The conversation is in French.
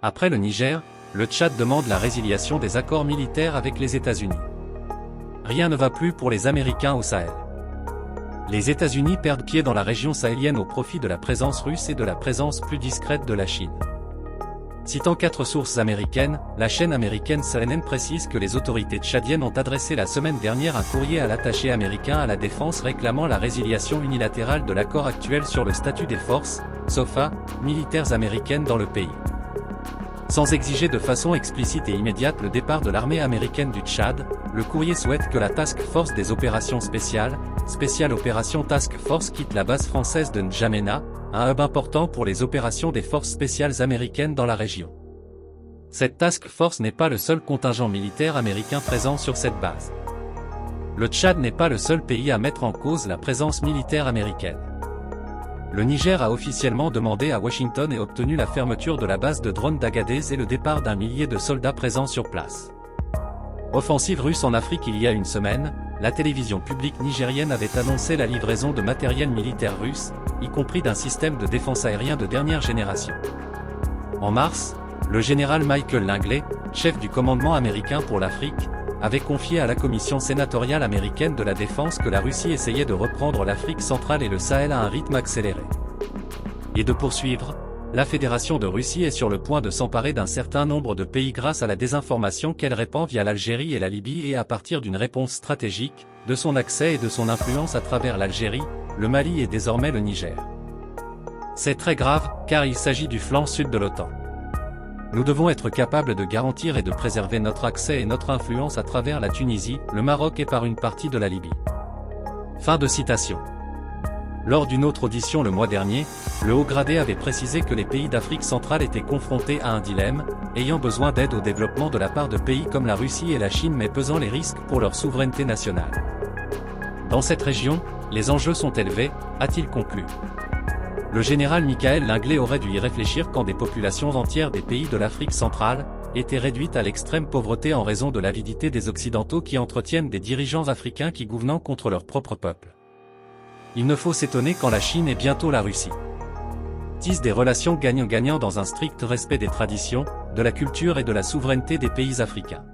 Après le Niger, le Tchad demande la résiliation des accords militaires avec les États-Unis. Rien ne va plus pour les Américains au Sahel. Les États-Unis perdent pied dans la région sahélienne au profit de la présence russe et de la présence plus discrète de la Chine. Citant 4 sources américaines, la chaîne américaine CNN précise que les autorités tchadiennes ont adressé la semaine dernière un courrier à l'attaché américain à la défense réclamant la résiliation unilatérale de l'accord actuel sur le statut des forces, SOFA, militaires américaines dans le pays. Sans exiger de façon explicite et immédiate le départ de l'armée américaine du Tchad, le courrier souhaite que la Task Force des opérations spéciales, Special Operations Task Force quitte la base française de N'Djamena, un hub important pour les opérations des forces spéciales américaines dans la région. Cette Task Force n'est pas le seul contingent militaire américain présent sur cette base. Le Tchad n'est pas le seul pays à mettre en cause la présence militaire américaine. Le Niger a officiellement demandé à Washington et obtenu la fermeture de la base de drones d'Agadez et le départ d'un millier de soldats présents sur place. Offensive russe en Afrique il y a une semaine, la télévision publique nigérienne avait annoncé la livraison de matériel militaire russe, y compris d'un système de défense aérien de dernière génération. En mars, le général Michael Langley, chef du commandement américain pour l'Afrique, avait confié à la commission sénatoriale américaine de la défense que la Russie essayait de reprendre l'Afrique centrale et le Sahel à un rythme accéléré. Et de poursuivre, la Fédération de Russie est sur le point de s'emparer d'un certain nombre de pays grâce à la désinformation qu'elle répand via l'Algérie et la Libye et à partir d'une réponse stratégique, de son accès et de son influence à travers l'Algérie, le Mali et désormais le Niger. C'est très grave, car il s'agit du flanc sud de l'OTAN. Nous devons être capables de garantir et de préserver notre accès et notre influence à travers la Tunisie, le Maroc et par une partie de la Libye. Fin de citation. Lors d'une autre audition le mois dernier, le haut gradé avait précisé que les pays d'Afrique centrale étaient confrontés à un dilemme, ayant besoin d'aide au développement de la part de pays comme la Russie et la Chine mais pesant les risques pour leur souveraineté nationale. Dans cette région, les enjeux sont élevés, a-t-il conclu. Le général Michael Langley aurait dû y réfléchir quand des populations entières des pays de l'Afrique centrale étaient réduites à l'extrême pauvreté en raison de l'avidité des Occidentaux qui entretiennent des dirigeants africains qui gouvernent contre leur propre peuple. Il ne faut s'étonner quand la Chine et bientôt la Russie tissent des relations gagnant-gagnant dans un strict respect des traditions, de la culture et de la souveraineté des pays africains.